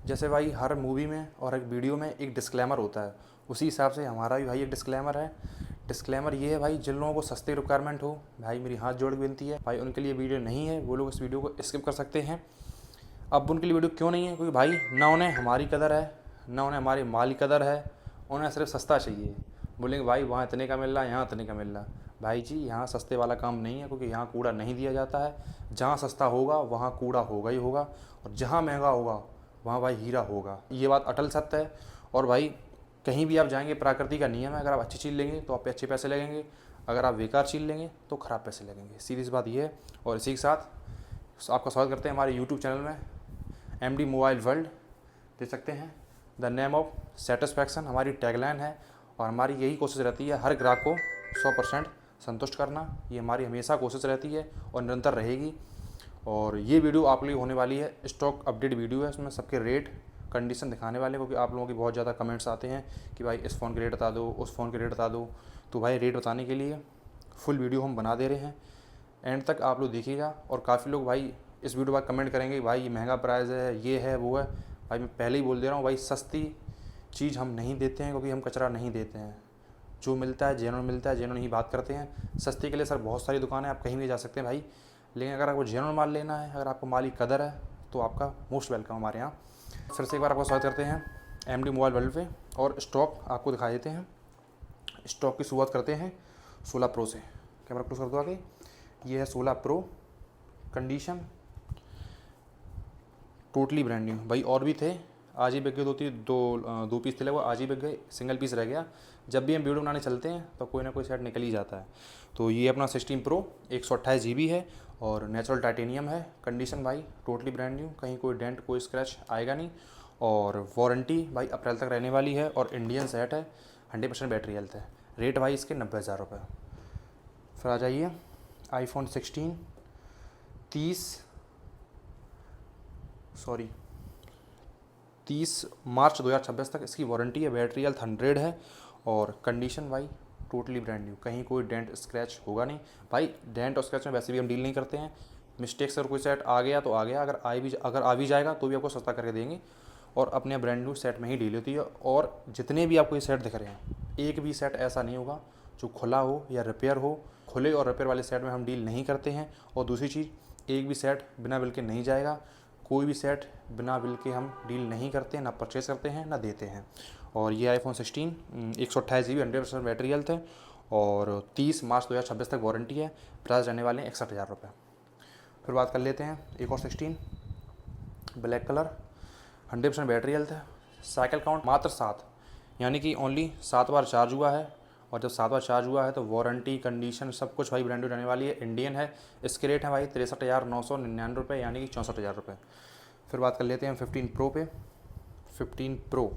जैसे भाई हर मूवी में और एक वीडियो में एक डिस्क्लेमर होता है, उसी हिसाब से हमारा भी भाई एक डिस्क्लेमर है। डिस्क्लेमर ये है भाई, जिन लोगों को सस्ती रिक्वायरमेंट हो, भाई मेरी हाथ जोड़ के विनती है भाई, उनके लिए वीडियो नहीं है, वो लोग इस वीडियो को स्किप कर सकते हैं। अब उनके लिए वीडियो क्यों नहीं है? क्योंकि भाई ना उन्हें हमारी कदर है, ना उन्हें हमारे माल की कदर है, उन्हें सिर्फ सस्ता चाहिए। बोलेंगे भाई वहाँ इतने का मिल रहा है, यहाँ इतने का मिल रहा है। भाई जी यहाँ सस्ते वाला काम नहीं है, क्योंकि यहाँ कूड़ा नहीं दिया जाता है। जहाँ सस्ता होगा वहाँ कूड़ा होगा ही होगा, और जहाँ महंगा होगा वहाँ भाई हीरा होगा। ये बात अटल सत्य है। और भाई कहीं भी आप जाएंगे, प्रकृति का नियम है, अगर आप अच्छी चीज़ लेंगे तो आप पे अच्छे पैसे लगेंगे, अगर आप बेकार चीज़ लेंगे तो ख़राब पैसे लगेंगे। सीधी सी बात ये है। और इसी के साथ आपका स्वागत करते हैं हमारे यूट्यूब चैनल में, MD मोबाइल वर्ल्ड। देख सकते हैं द नेम ऑफ सेटिस्फैक्शन हमारी टैगलाइन है, और हमारी यही कोशिश रहती है हर ग्राहक को 100% संतुष्ट करना। ये हमारी हमेशा कोशिश रहती है और निरंतर रहेगी। और ये वीडियो आप लिए होने वाली है स्टॉक अपडेट वीडियो है, इसमें सबके रेट कंडीशन दिखाने वाले हैं, क्योंकि आप लोगों की बहुत ज़्यादा कमेंट्स आते हैं कि भाई इस फ़ोन के रेट बता दो, उस फ़ोन के रेट बता दो। तो भाई रेट बताने के लिए फुल वीडियो हम बना दे रहे हैं, एंड तक आप लोग देखिएगा। और काफ़ी लोग भाई इस वीडियो पर कमेंट करेंगे भाई ये महंगा प्राइस है, ये है वो है। भाई मैं पहले ही बोल दे रहा हूँ भाई, सस्ती चीज़ हम नहीं देते हैं, क्योंकि हम कचरा नहीं देते हैं। जो मिलता है जेन्युइन मिलता है, जेन्युइन ही बात करते हैं। सस्ती के लिए सर बहुत सारी दुकानें, आप कहीं भी जा सकते हैं भाई, लेकिन अगर आपको जेन्युइन माल लेना है, अगर आपको माल की कदर है, तो आपका मोस्ट वेलकम हमारे यहाँ। फिर से एक बार आपका स्वागत करते हैं MD मोबाइल वर्ल्ड पे, और स्टॉक आपको दिखा देते हैं। स्टॉक की शुरुआत करते हैं 16 प्रो से। कैमरा क्लोज कर दो आगे। ये है 16 pro, condition totally brand new. भाई और भी थे, आज ही बिक गए, दो पीस थे लगभग, आज ही बिक गए, सिंगल पीस रह गया। जब भी हम वीडियो बनाने चलते हैं तो कोई ना कोई सेट निकल ही जाता है। तो ये अपना 16 प्रो 128 GB है, और नेचुरल टाइटेनियम है। कंडीशन भाई टोटली ब्रांड न्यू, कहीं कोई डेंट कोई स्क्रैच आएगा नहीं। और वारंटी भाई अप्रैल तक रहने वाली है, और इंडियन सेट है, 100% बैटरी हेल्थ है। रेट भाई इसके 90,000 रुपये। फिर आ जाइए iPhone 16 30 मार्च 2026 तक इसकी वारंटी है। बैटरी हेल्थ 100 है, और कंडीशन भाई टोटली ब्रांड न्यू, कहीं कोई डेंट स्क्रैच होगा नहीं। भाई डेंट और स्क्रैच में वैसे भी हम डील नहीं करते हैं। मिस्टेक से अगर कोई सेट आ गया तो आ गया, अगर आ भी जाएगा तो भी आपको सस्ता करके देंगे, और अपने ब्रांड न्यू सेट में ही डील होती है। और जितने भी आपको ये सेट दिख रहे हैं, एक भी सेट ऐसा नहीं होगा जो खुला हो या रिपेयर हो। खुले और रिपेयर वाले सेट में हम डील नहीं करते हैं। और दूसरी चीज़, एक भी सेट बिना बिल के नहीं जाएगा। कोई भी सेट बिना बिल के हम डील नहीं करते हैं, ना परचेस करते हैं, ना देते हैं। और ये iPhone 16 128 GB 100% बैटरी हेल्थ है, और 30 मार्च 2026 तक वारंटी है। प्राइस रहने वाले हैं 61,000 रुपये। फिर बात कर लेते हैं एक और 16 ब्लैक कलर, 100% बैटरी हेल्थ है। साइकिल काउंट मात्र 7, यानी कि ओनली 7 बार चार्ज हुआ है। और जब 7 बार चार्ज हुआ है तो वारंटी कंडीशन सब कुछ भाई ब्रांडेड रहने वाली है, इंडियन है। इसके रेट है भाई 63,999 रुपये, यानी कि 64,000 रुपये। फिर बात कर लेते हैं 15 प्रो पे। 15 प्रो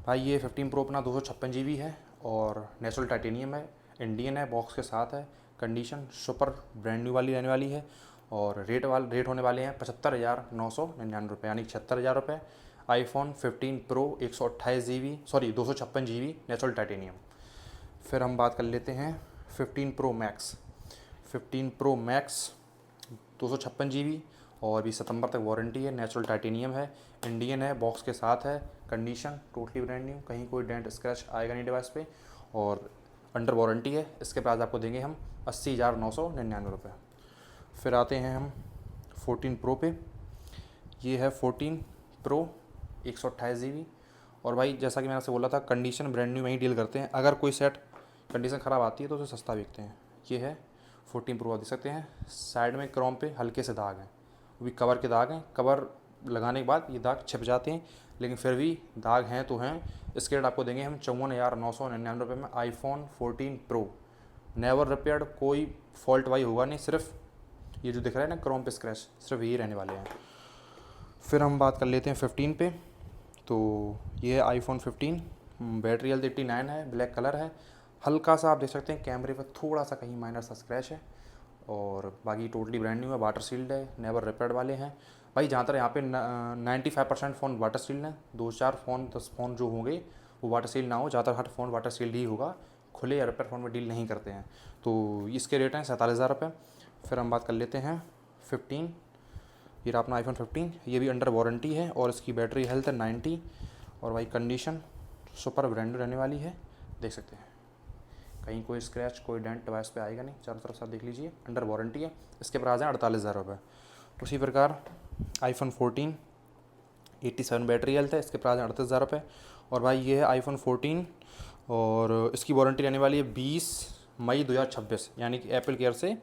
भाई, ये 15 प्रो अपना 256 GB है, और नेचुरल टाइटेनियम है, इंडियन है, बॉक्स के साथ है। कंडीशन सुपर ब्रांड न्यू वाली रहने वाली है। और रेट होने वाले हैं 75,999 रुपये, यानी 76,000 रुपये। iPhone 15 pro 256 GB natural titanium. फिर हम बात कर लेते हैं 15 pro max. 15 pro max 256 GB, और भी सितंबर तक वारंटी है। नेचुरल टाइटेनियम है, इंडियन है, बॉक्स के साथ है। कंडीशन टोटली ब्रांड न्यू, कहीं कोई डेंट स्क्रैच आएगा नहीं डिवाइस पे, और अंडर वारंटी है। इसके प्राइस आपको देंगे हम 80,999 रुपये। फिर आते हैं हम 14 प्रो पे। ये है 14 प्रो 128 GB, और भाई जैसा कि मैंने आपसे बोला था, कंडीशन ब्रांड न्यू में ही डील करते हैं। अगर कोई सेट कंडीशन ख़राब आती है तो उसे सस्ता बेचते हैं। ये है 14 प्रो, देख सकते हैं साइड में क्रोम पे हल्के से दाग हैं, वो भी कवर के दाग हैं। कवर लगाने के बाद ये दाग छिप जाते हैं, लेकिन फिर भी दाग हैं तो हैं। इसके रेट आपको देंगे हम 54,999 रुपये में iPhone 14 प्रो। नेवर रिपेयर्ड, कोई फॉल्ट वाई होगा नहीं, सिर्फ ये जो दिख रहा है ना क्रोम पे स्क्रैच, सिर्फ यही रहने वाले हैं। फिर हम बात कर लेते हैं 15 पे। तो ये है iPhone 15, बैटरी हेल्थ 89 है, ब्लैक कलर है। हल्का सा आप देख सकते हैं कैमरे पर थोड़ा सा कहीं माइनर सा स्क्रैच है, और बाकी टोटली ब्रांड न्यू है, वाटर सील्ड है, नेवर रिपेयर्ड वाले हैं। भाई जहाँ तक यहाँ पे 95% फ़ोन वाटर सील्ड हैं। 10 फ़ोन जो होंगे वो वाटर सील्ड ना हो, ज़्यादातर हर फ़ोन वाटर सील्ड ही होगा। खुले या रिपेयर फ़ोन में डील नहीं करते हैं। तो इसके रेट हैं 47,000 रुपये। फिर हम बात कर लेते हैं 15 ये रहा अपना आईफोन 15, ये भी अंडर वारंटी है और इसकी बैटरी हेल्थ है 90 और भाई कंडीशन सुपर ब्रांडेड रहने वाली है, देख सकते हैं। कहीं कोई स्क्रैच कोई डेंट डिवाइस पे आएगा नहीं, चारों तरफ से आप देख लीजिए, अंडर वारंटी है। इसके प्राइस हैं 48,000 रुपये। उसी प्रकार आईफोन 14 87 बैटरी हेल्थ है, इसके प्राइस हैं 38,000 रुपये। और भाई ये है आईफोन 14 और इसकी वारंटी रहने वाली है 20 मई 2026, यानी कि एप्पल केयर से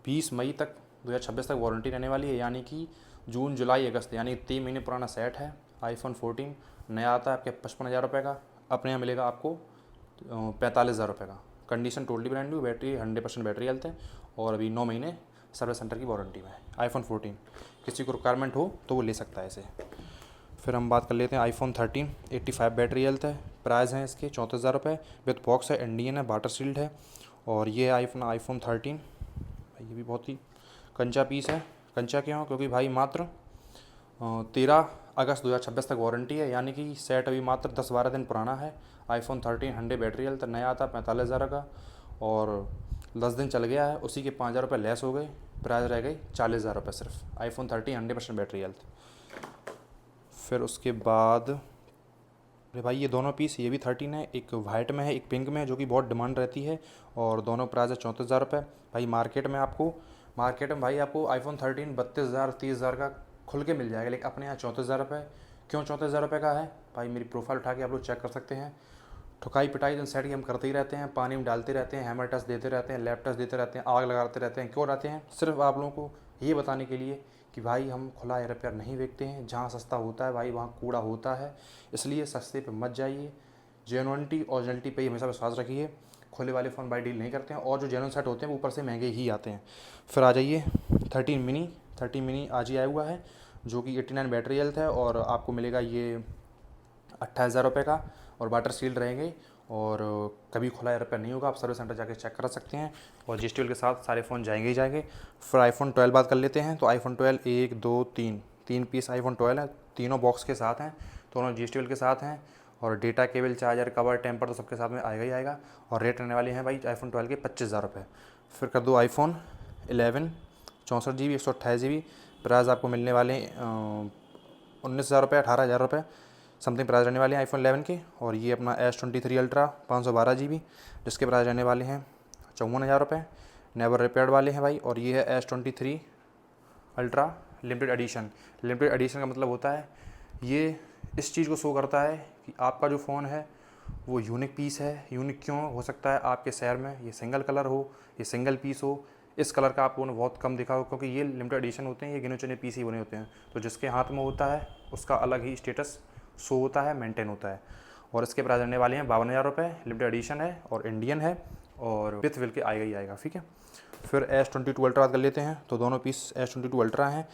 20 मई तक 2026 तक वारंटी रहने वाली है, यानी कि जून जुलाई अगस्त यानी 3 महीने पुराना सेट है। आईफोन 14 नया आता है आपके 55,000 रुपये का, अपने यहाँ मिलेगा आपको 45,000 रुपये का। Condition totally brand new, battery 100% battery health है और अभी 9 महीने सर्विस सेंटर की वारंटी में है। आईफोन 14 किसी को रिक्वायरमेंट हो तो वो ले सकता है इसे। फिर हम बात कर लेते हैं आईफोन 13 85 बैटरी हेल्थ है, प्राइस हैं इसके 34,000 रुपये, विथ बॉक्स है, इंडियन है, वाटर सील्ड है। और ये आईफोन 13, ये भी बहुत ही कंचा पीस है। कंचा क्यों? क्योंकि भाई मात्र 13 अगस्त 2026 तक वारंटी है, यानी कि सेट अभी मात्र 10-12 दिन पुराना है। आईफोन 13 100 बैटरी हेल्थ नया आता 45,000 का और 10 दिन चल गया है, उसी के 5,000 रुपये लेस हो गए, प्राइस रह गई 40,000 रुपये सिर्फ। IPhone 13 100% battery health. फिर उसके बाद अरे भाई ये दोनों पीस, ये भी 13 है, एक वाइट में है एक पिंक में है, जो कि बहुत डिमांड रहती है और दोनों प्राइस है 34,000 रुपये। भाई मार्केट में भाई आपको आईफोन 13 32,000 30,000 का खुल के मिल जाएगा, लेकिन अपने यहाँ 34,000 रुपये। क्यों 34,000 रुपये का है? भाई मेरी प्रोफाइल उठा के आप लोग चेक कर सकते हैं। ठुकाई पिटाई सेट की हम करते ही रहते हैं, पानी में डालते रहते हैं, हैमर टच देते रहते हैं, लैप टच देते रहते हैं, आग लगाते रहते हैं। क्यों रहते हैं? सिर्फ आप लोगों को ये बताने के लिए कि भाई हम खुला एयर रिपेयर नहीं बेचते हैं। जहाँ सस्ता होता है भाई वहाँ कूड़ा होता है, इसलिए सस्ते पे मत जाइए। जेन्युइनिटी ओरिजिनलिटी पे हमेशा विश्वास रखिए। खुले वाले फ़ोन भाई डील नहीं करते हैं और जो जेन्युइन सेट होते हैं वो ऊपर से महंगे ही आते हैं। फिर आ जाइए 13 मिनी आज ही आया हुआ है, जो कि 89 बैटरी हेल्थ है और आपको मिलेगा ये 28,000 रुपये का और वाटर सील्ड रहेंगे और कभी खुला एयर रिपेयर नहीं होगा। आप सर्विस सेंटर जाके चेक कर सकते हैं और जीएसटी के साथ सारे फ़ोन जाएंगे ही जाएंगे। फिर आईफोन 12 बात कर लेते हैं। तो आईफोन 12 1 2 3 पीस आईफोन 12 है, तीनों बॉक्स के साथ हैं, दोनों जीएसटी के साथ हैं और data cable charger cover temper तो सबके साथ में आएगा ही आएगा। और रेट रहने वाले हैं भाई आईफोन 12 के 25,000 रुपये। फिर कर दो आईफोन 11 64 GB 128 GB, प्राइस आपको मिलने वाले 19,000 रुपये 18,000 रुपये समथिंग प्राइस रहने वाले हैं आईफोन 11 के। और ये अपना S23 अल्ट्रा 512 GB, जिसके प्राइस रहने वाले हैं 54,000 रुपये, नेवर रिपेयर्ड वाले हैं भाई। और ये है S23 अल्ट्रा लिमिटेड एडिशन का मतलब होता है ये इस चीज़ को शो करता है कि आपका जो फ़ोन है वो यूनिक पीस है। यूनिक क्यों हो सकता है? आपके शहर में ये सिंगल कलर हो, ये सिंगल पीस हो, इस कलर का आपको बहुत कम दिखा हो, क्योंकि ये लिमिटेड एडिशन होते हैं, ये गिने चुने पीस ही बने होते हैं। तो जिसके हाथ में होता है उसका अलग ही स्टेटस शो होता है, मेंटेन होता है। और इसके प्राइस रहने वाले हैं 52,000 रुपये, लिमिटेड एडिशन है और इंडियन है और विथ विल के आएगा ही आएगा, ठीक है। फिर S22 अल्ट्रा बात कर लेते हैं। तो दोनों पीस S22 अल्ट्रा हैं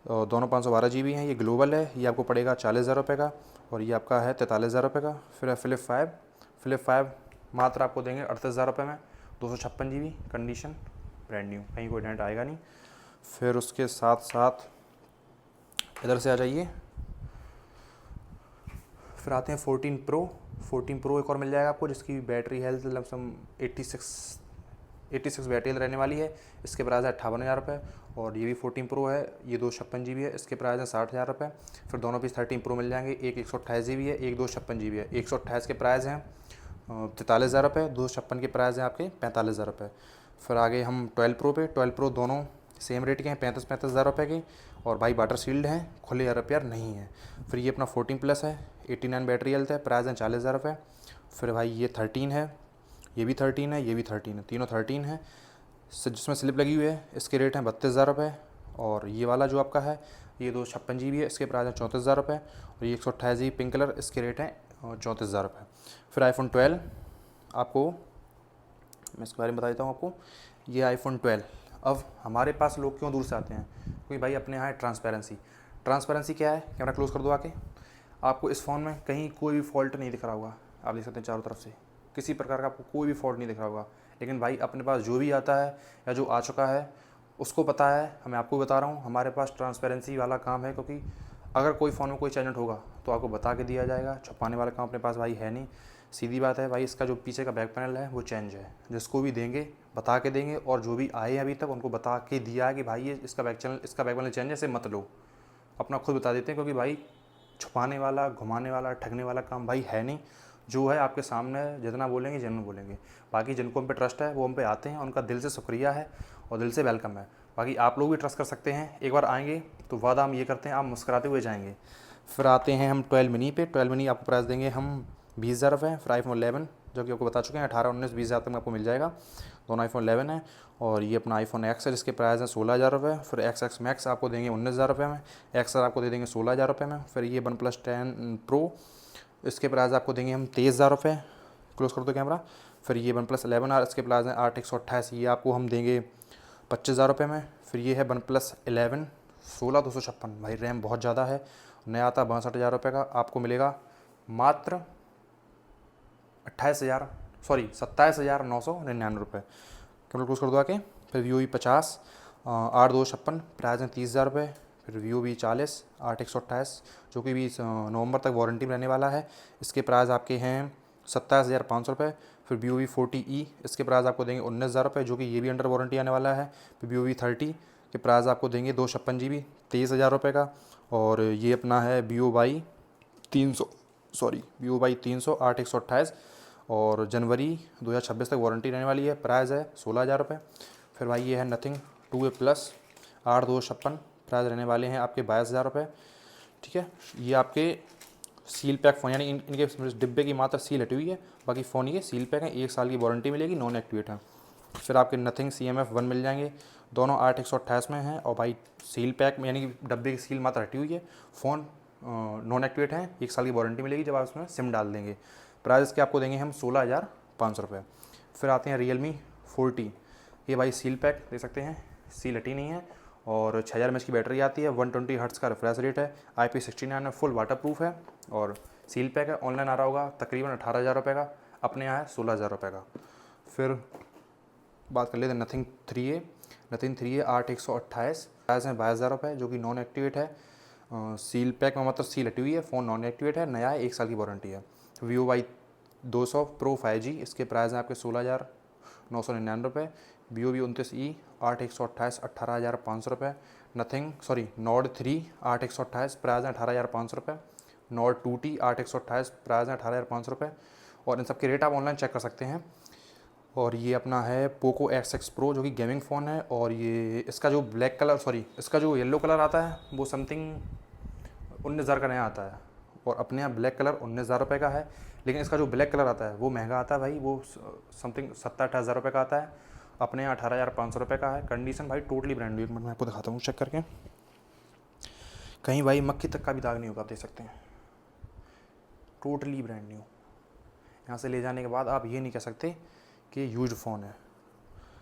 और दोनों 512 GB हैं। ये ग्लोबल है, ये आपको पड़ेगा 40,000 रुपये का और ये आपका है 43,000 रुपये का। फिर है फ्लिप 5 मात्र आपको देंगे 38,000 रुपये में, 256 GB, कंडीशन ब्रांड न्यू, कहीं कोई डेंट आएगा नहीं। फिर उसके साथ साथ इधर से आ जाइए, फिर आते हैं 14 प्रो एक और मिल जाएगा आपको, जिसकी battery health lump sum 86 battery health रहने वाली है। इसके प्राइस है 58,000 रुपये और ये भी 14 प्रो है, ये 256 GB है, इसके प्राइस है 60,000 रुपये। फिर दोनों पीस 13 प्रो मिल जाएंगे, एक 128 GB है, एक 256 GB है। 128 के प्राइस हैं 43,000 रुपये, 256 के प्राइस हैं आपके 45,000 रुपये। फिर आगे हम 12 प्रो पे, 12 प्रो दोनों सेम रेट के हैं, 35,000 रुपये के और भाई वाटर सील्ड हैं, खुले एयर रिपेयर नहीं है। फिर ये अपना 14 प्लस है, 89 बैटरी हेल्थ है, प्राइस है 40,000 रुपये। फिर भाई ये 13 है, ये भी 13 है, ये भी 13 है, तीनों 13 है जिसमें स्लिप लगी हुई है। इसके रेट हैं 32,000 रुपये और ये वाला जो आपका है ये 256 GB है, इसके प्राइस है 34,000 रुपये और ये 128 GB पिंक कलर, इसके रेट हैं 34,000 रुपये। फिर आईफोन 12 आपको मैं इसके बारे में बता देता हूँ आपको। ये आईफोन 12 अब हमारे पास लोग क्यों दूर से आते हैं? क्योंकि भाई अपने यहाँ है ट्रांसपेरेंसी क्या है? कैमरा क्लोज कर दो आके। आपको इस फ़ोन में कहीं कोई भी फॉल्ट नहीं दिख रहा होगा, आप देख सकते हैं चारों तरफ से किसी प्रकार का आपको कोई भी फॉल्ट नहीं दिख रहा होगा। लेकिन भाई अपने पास जो भी आता है या जो आ चुका है उसको पता है, मैं आपको बता रहा हूँ, हमारे पास ट्रांसपेरेंसी वाला काम है। क्योंकि अगर कोई फ़ोन में कोई चैलेंज होगा तो आपको बता के दिया जाएगा, छुपाने वाला काम अपने पास भाई है नहीं। सीधी बात है भाई, इसका जो पीछे का बैक पैनल है वो चेंज है, जिसको भी देंगे बता के देंगे, और जो भी आए अभी तक उनको बता के दिया है कि भाई ये इसका बैक पैनल चेंज है, इसे मत लो, अपना खुद बता देते हैं, क्योंकि भाई छुपाने वाला, घुमाने वाला, ठगने वाला काम भाई है नहीं। जो है आपके सामने जितना बोलेंगे जेन्युइन बोलेंगे। बाकी जिनको हम पे ट्रस्ट है वो हम पे आते हैं, उनका दिल से शुक्रिया है और दिल से वेलकम है। बाकी आप लोग भी ट्रस्ट कर सकते हैं, एक बार आएंगे तो वादा हम ये करते हैं आप मुस्कुराते हुए जाएंगे। फिर आते हैं हम 12 मिनी पे। 12 मिनी आपको प्राइस देंगे हम 20,000 रुपये। फिर iPhone 11 जो कि आपको बता चुके हैं 18, 19, 20,000 तक में आपको मिल जाएगा। दोनों iPhone 11 है। और ये अपना iPhone X है जिसके प्राइस है 16,000 रुपये। फिर XX Max आपको देंगे 19,000 रुपये में। XR आपको दे देंगे 16,000 रुपये में। फिर ये OnePlus 10 Pro, इसके प्राइस आपको देंगे हम 23,000 रुपये। क्लोज कर दो कैमरा। फिर ये OnePlus 11R, इसके प्राइस है 8,128, ये आपको हम देंगे 25,000 रुपये में। फिर ये है OnePlus 11 16,256, भाई रैम बहुत ज़्यादा है, नया आता 62,000 रुपये का, आपको मिलेगा मात्र 27,999 रुपये। कैमरा क्लोज कर दो आके। फिर Vivo V50 8,256, प्राइस है 30,000 रुपये। फिर Vivo V40 8,128, जो कि भी नवंबर तक वारंटी में रहने वाला है, इसके प्राइस आपके हैं 27,500 रुपये। फिर Vivo V40e, इसके प्राइस आपको देंगे 19,000 रुपये, जो कि ये भी अंडर वारंटी आने वाला है। फिर Vivo V30 के प्राइस आपको देंगे 256 GB 23,000 रुपये का। और ये अपना है Vivo Y 300 8,128, और जनवरी 2026 तक वारंटी रहने वाली है, प्राइस है 16,000 रुपये। फिर भाई ये है Nothing 2A Plus 8,256, प्राइस रहने वाले हैं आपके 22,000 रुपये। ठीक है, ये आपके सील पैक फ़ोन, यानी इनके डिब्बे की मात्र सील हटी हुई है, बाकी फ़ोन ये सील पैक है, 1 साल की वारंटी मिलेगी, नॉन एक्टिवेट है। फिर आपके Nothing CMF1 मिल जाएंगे, दोनों 8,128 में हैं, और भाई सील पैक में यानी कि डब्बे की सील मात्र हटी हुई है, फ़ोन नॉन एक्टिवेट है, 1 साल की वारंटी मिलेगी जब आप उसमें सिम डाल देंगे। प्राइस के आपको देंगे हम 16,500 रुपये। फिर आते हैं Realme 40, ये भाई सील पैक देख सकते हैं, सील हटी नहीं है, और 6,000 mAh की बैटरी आती है, 120 हर्ट्ज़ का रिफ्रेश रेट है, IP69 है, फुल वाटर प्रूफ है, और सील पैक है। ऑनलाइन आ रहा होगा तकरीबन 18,000 रुपये का, अपने यहाँ है 16,000 रुपये का। फिर बात कर लेते हैं Nothing 3A। Nothing 3A 8,128, price है 22,000 रुपये, जो कि नॉन एक्टिवेट है, सील पैक में मतलब सील हटी हुई है, फ़ोन नॉन एक्टिवेट है, नया है, 1 साल की वारंटी है। Vivo Y 200 Pro 5G, इसके प्राइस हैं आपके 16,999 रुपये। Vivo V29e 8,128 18,500 रुपये। Nord 3 8,128, प्राइस है 18,500 रुपये। Nord 2T 8,128, प्राइस है 18,500 रुपये। और इन सब के रेट आप ऑनलाइन चेक कर सकते हैं। और ये अपना है Poco X6 Pro, जो कि गेमिंग फ़ोन है, और ये इसका जो इसका जो येलो कलर आता है वो समथिंग 19,000 का नया आता है, और अपने यहाँ ब्लैक कलर 19,000 रुपये का है। लेकिन इसका जो ब्लैक कलर आता है वो महंगा आता है भाई, वो समथिंग 17-18,000 रुपये का आता है, अपने यहाँ 18,500 रुपये का है। कंडीशन भाई टोटली ब्रांड न्यू, एक मिनट मैं आपको दिखाता हूँ चेक करके, कहीं भाई मक्खी तक का भी दाग नहीं होगा, आप देख सकते हैं, टोटली ब्रांड न्यू। यहाँ से ले जाने के बाद आप ये नहीं कह सकते कि यूज्ड फ़ोन है।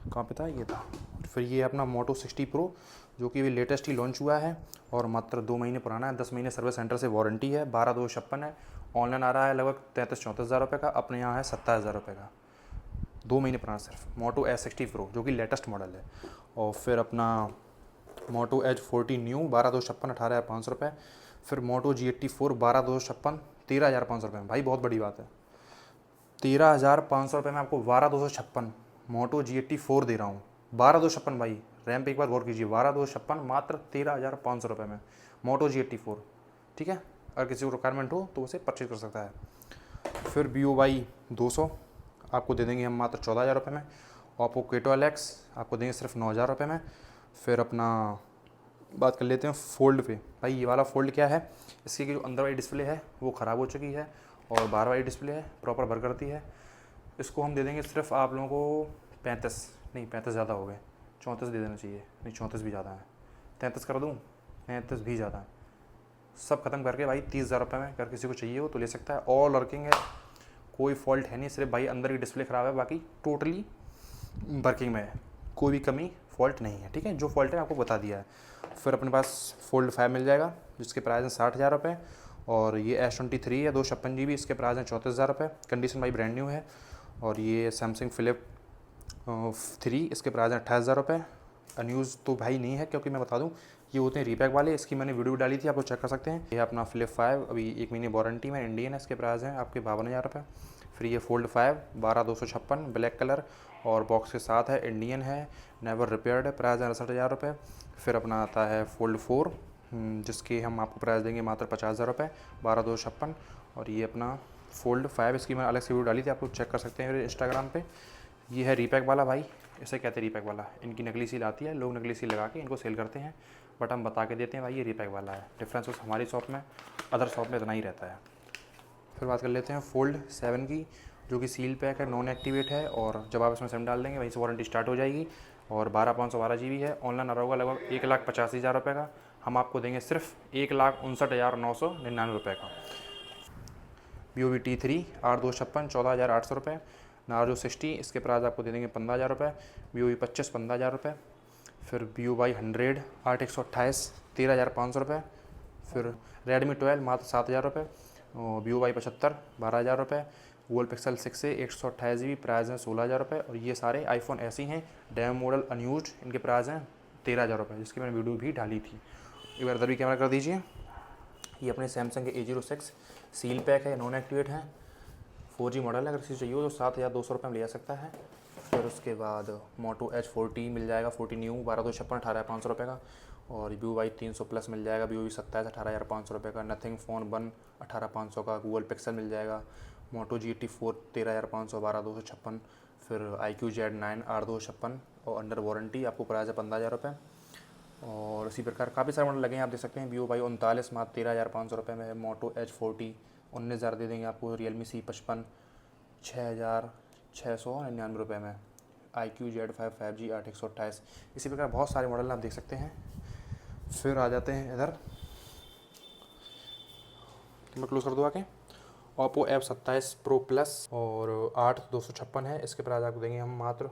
कहाँ पे था, ये था। फिर ये अपना Moto 60 Pro, जो कि भी लेटेस्ट ही लॉन्च हुआ है, और मात्र 2 महीने पुराना है, 10 महीने सर्विस सेंटर से वारंटी है, 12,256 है, ऑनलाइन आ रहा है लगभग 33-34,000 रुपये का, अपने यहाँ है 27,000 रुपये का, 2 महीने पुराना सिर्फ। Moto S60 Pro, जो कि लेटेस्ट मॉडल है। और फिर अपना Moto Edge 40 न्यू 12,256 18,500 रुपये। फिर Moto G84 12,256 13,500 रुपये में, भाई बहुत बड़ी बात है, 13,500 रुपये में आपको 12,256 Moto G84 दे रहा हूँ। 12,256 भाई, रैम पे एक बार गौर कीजिए, 12,256 मात्र 13,500 रुपये में Moto G84। ठीक है, अगर किसी को रिक्वायरमेंट हो तो उसे परचेज कर सकता है। फिर Vivo Y 200 आपको दे देंगे हम मात्र 14,000 रुपये में। Oppo Keto LX आपको देंगे सिर्फ 9,000 रुपये में। फिर अपना बात कर लेते हैं फोल्ड पे। भाई ये वाला फोल्ड क्या है, इसकी जो अंदर वाली डिस्प्ले है वो ख़राब हो चुकी है, और बाहर वाली डिस्प्ले है प्रॉपर वर्क करती है। इसको हम दे देंगे सिर्फ आप लोगों को 35 ज़्यादा हो गए, 34 दे देना चाहिए, नहीं 34 भी ज़्यादा है, 33 कर दूँ, 35 भी ज़्यादा है। सब खत्म करके भाई 30,000 रुपये में, अगर किसी को चाहिए हो तो ले सकता है। ऑल वर्किंग है, कोई फॉल्ट है नहीं, सिर्फ भाई अंदर की डिस्प्ले ख़राब है, बाकी टोटली वर्किंग में है, कोई भी कमी फॉल्ट नहीं है। ठीक है, जो फॉल्ट है आपको बता दिया है। फिर अपने पास फोल्ड 5 मिल जाएगा, जिसके प्राइस है 60,000 रुपये, और ये S23 है 256 GB, इसके प्राइस हैं 34,000 रुपये। कंडीशन भाई ब्रांड न्यू है। और ये Samsung Flip 3, इसके प्राइस हैं 28,000 रुपये। अनयूज़ तो भाई नहीं है, क्योंकि मैं बता दूं ये होते हैं रीपैक वाले, इसकी मैंने वीडियो डाली थी, आप लोग चेक कर सकते हैं। ये अपना Flip 5 अभी 1 महीने वारंटी में, इंडियन है, इसके प्राइस हैं आपके 52,000 रुपये। फिर ये फोल्ड 5 12,256 ब्लैक कलर और बॉक्स के साथ है, इंडियन है, नेवर रिपेयर्ड है, प्राइस है 68,000 रुपये। फिर अपना आता है फोल्ड 4 जिसकी हम आपको प्राइस देंगे मात्र 50,000 रुपये, 12,256। और ये अपना फोल्ड 5, इसकी मैंने अलग से वीडियो डाली थी, आप लोग चेक कर सकते हैं मेरे इंस्टाग्राम पे। ये है रीपैक वाला भाई, इसे कहते हैं रीपैक वाला। इनकी नकली सील आती है, लोग नकली सील लगा के इनको सेल करते हैं, बट हम बता के देते हैं भाई ये रीपैक वाला है। डिफरेंस उस हमारी शॉप में अदर शॉप में इतना ही रहता है। फिर बात कर लेते हैं फोल्ड 7 की, जो कि सील पैक है, नॉन एक्टिवेट है, और जब आप इसमें सिम डाल देंगे वहीं से वारंटी स्टार्ट हो जाएगी। और 12,512 GB है। ऑनलाइन आ रहा होगा लगभग 1,85,000 रुपये का, हम आपको देंगे सिर्फ 1,59,999 रुपये का। BOV T3 8,256 14,800 रुपये। नार्जो 60 इसके प्राइस आपको दे देंगे 15,000 रुपये। BOV 25 15,000 रुपये। फिर BOV 100 8,128 13,500 रुपये। फिर Redmi 12 मात्र 7,000 रुपये। और BOV 75 12,000 रुपये। Google pixel 6a 128 GB price है 16,000 रुपये। और ये सारे आईफोन ऐसे ही हैं, डैम मॉडल अनयूज्ड, इनके प्राइस हैं 13,000 रुपये, जिसकी मैंने वीडियो भी डाली थी। एक बार इधर भी कैमरा कर दीजिए। ये अपने सैमसंग के A06 सील पैक है, नॉन एक्टिवेट है, 4G मॉडल है। अगर किसी चाहिए हो तो 7,200 रुपये में ले जा सकता है। फिर उसके बाद मोटो H40 मिल जाएगा, 40 न्यू 12,256 18,500 रुपये का। और BOV 300 प्लस मिल जाएगा, BOV 27 18,500 रुपये का। नथिंग फ़ोन 1 18,500 का। गूगल पिक्सल मिल जाएगा। मोटो GT4 13,500 12,256। फिर IQ Z9 8,256 और अंडर वारंटी आपको प्राइस है 15,000 रुपये। और इसी प्रकार काफ़ी सारे मॉडल लगे हैं, आप देख सकते हैं। BOV 39 मात्र 13,500 रुपये में है। मोटो H40 19,000 दे देंगे आपको। Realme C55 6,699 रुपये में। IQ Z5 5G 8,128। इसी प्रकार बहुत सारे मॉडल आप देख सकते हैं। फिर आ जाते हैं इधर, मैं क्लोज कर दूँ आके। Oppo F27 Pro Plus और 8,256 है, इसके प्राइस आपको देंगे हम मात्र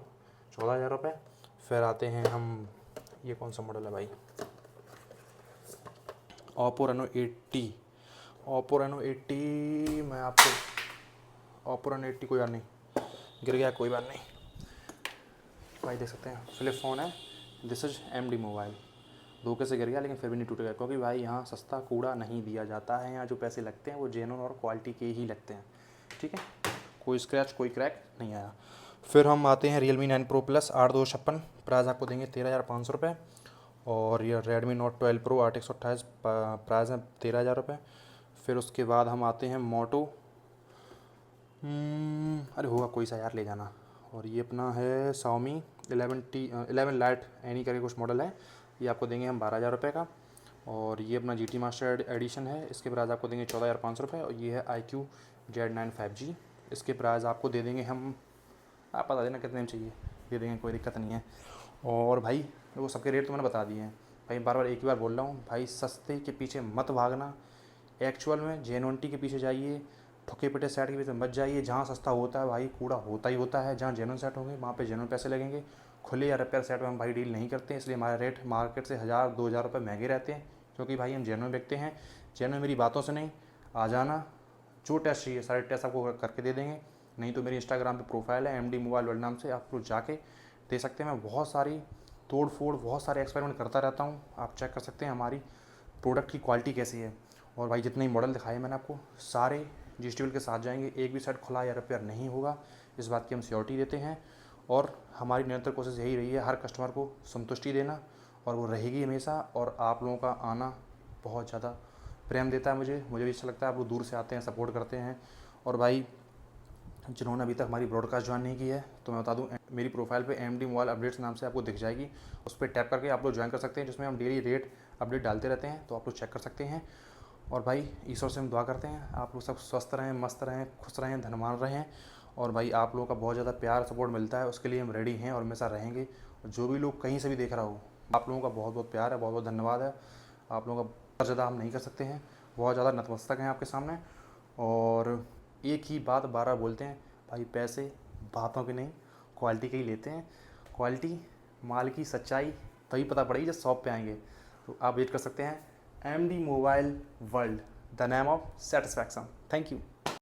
14,000 रुपये। फिर आते हैं हम, ये कौन सा मॉडल है भाई, Oppo Reno 80। Oppo Reno 80 मैं आपको, Oppo Reno 80 कोई बात नहीं, गिर गया कोई बात नहीं भाई, देख सकते हैं फ्लिप फ़ोन है। दिस इज़ MD मोबाइल, धोखे से गिर गया लेकिन फिर भी नहीं टूटेगा, क्योंकि भाई यहाँ सस्ता कूड़ा नहीं दिया जाता है। यहाँ जो पैसे लगते हैं वो जेन्युइन और क्वालिटी के ही लगते हैं, ठीक है। कोई स्क्रैच कोई क्रैक नहीं आया। फिर हम आते हैं Realme 9 Pro Plus 8,256, प्राइस आपको देंगे 13,500 रुपये। और ये Redmi Note 12 Pro 8,128 प्राइस है 13,000 रुपये। फिर उसके बाद हम आते हैं मोटो, अरे होगा कोई सा यार ले जाना। और ये अपना है Xiaomi 11 Lite एनी करके कुछ मॉडल है, ये आपको देंगे हम 12,000 रुपये का। और ये अपना GT मास्टर एडिशन है, इसके प्राइस आपको देंगे 14,500 रुपये। और ये है IQ Z9 5G, इसके प्राइस आपको दे देंगे हम, आप बता देना कितने में चाहिए, दे देंगे, कोई दिक्कत नहीं है। और भाई वो सबके रेट तो मैंने बता दिए हैं भाई, बार बार एक ही बार बोल रहा हूँ भाई, सस्ते के पीछे मत भागना, एक्चुअल में जेन्युइनिटी के पीछे जाइए, ठुके पिटे सेट के पीछे मत जाइए। जहाँ सस्ता होता है भाई कूड़ा होता ही होता है, जहाँ जेन्युइन सेट होंगे वहाँ पे जेन्युइन पैसे लगेंगे। खुले या रिपेयर सेट में हम भाई डील नहीं करते हैं, इसलिए हमारे रेट मार्केट से 1,000-2,000 रुपये महंगे रहते हैं, क्योंकि भाई हम जेन्युइन बेचते हैं। जेन्युइन मेरी बातों से नहीं, आ जाना, जो टेस्ट चाहिए सारे टेस्ट आपको करके दे देंगे। नहीं तो मेरी इंस्टाग्राम पे प्रोफाइल है MD मोबाइल वर्ल्ड नाम से, आप लोग जाके दे सकते हैं। मैं बहुत सारी तोड़ फोड़ बहुत सारे एक्सपेरिमेंट करता रहता हूँ, आप चेक कर सकते हैं हमारी प्रोडक्ट की क्वालिटी कैसी है। और भाई जितने ही मॉडल दिखाए मैंने आपको, सारे GST के साथ जाएंगे, एक भी सेट खुला या रिपेयर नहीं होगा, इस बात की हम श्योरिटी देते हैं। और हमारी निरंतर कोशिश यही रही है हर कस्टमर को संतुष्टि देना, और वो रहेगी हमेशा। और आप लोगों का आना बहुत ज़्यादा प्रेम देता है मुझे भी अच्छा लगता है, आप लोग दूर से आते हैं, सपोर्ट करते हैं। और भाई जिन्होंने अभी तक हमारी ब्रॉडकास्ट ज्वाइन नहीं की है, तो मैं बता दूं, मेरी प्रोफाइल पे MD मोबाइल अपडेट्स नाम से आपको दिख जाएगी, उस पर टैप करके आप लोग ज्वाइन कर सकते हैं, जिसमें हम डेली रेट अपडेट डालते रहते हैं, तो आप लोग चेक कर सकते हैं। और भाई ईश्वर से हम दुआ करते हैं आप लोग सब स्वस्थ रहें, मस्त रहें, खुश रहें, धनवान रहें। और भाई आप लोगों का बहुत ज़्यादा प्यार सपोर्ट मिलता है, उसके लिए हम रेडी हैं और हमेशा रहेंगे। और जो भी लोग कहीं से भी देख रहा हो, आप लोगों का बहुत बहुत प्यार है, बहुत बहुत धन्यवाद है। आप लोगों का ज़्यादा हम नहीं कर सकते हैं, बहुत ज़्यादा नतमस्तक हैं आपके सामने। और एक ही बात 12 बोलते हैं भाई, पैसे बातों के नहीं क्वालिटी के ही लेते हैं। क्वालिटी माल की सच्चाई तभी पता पड़ेगी जब शॉप पे आएंगे। तो आप वेट कर सकते हैं MD mobile world, the name of satisfaction. Thank you.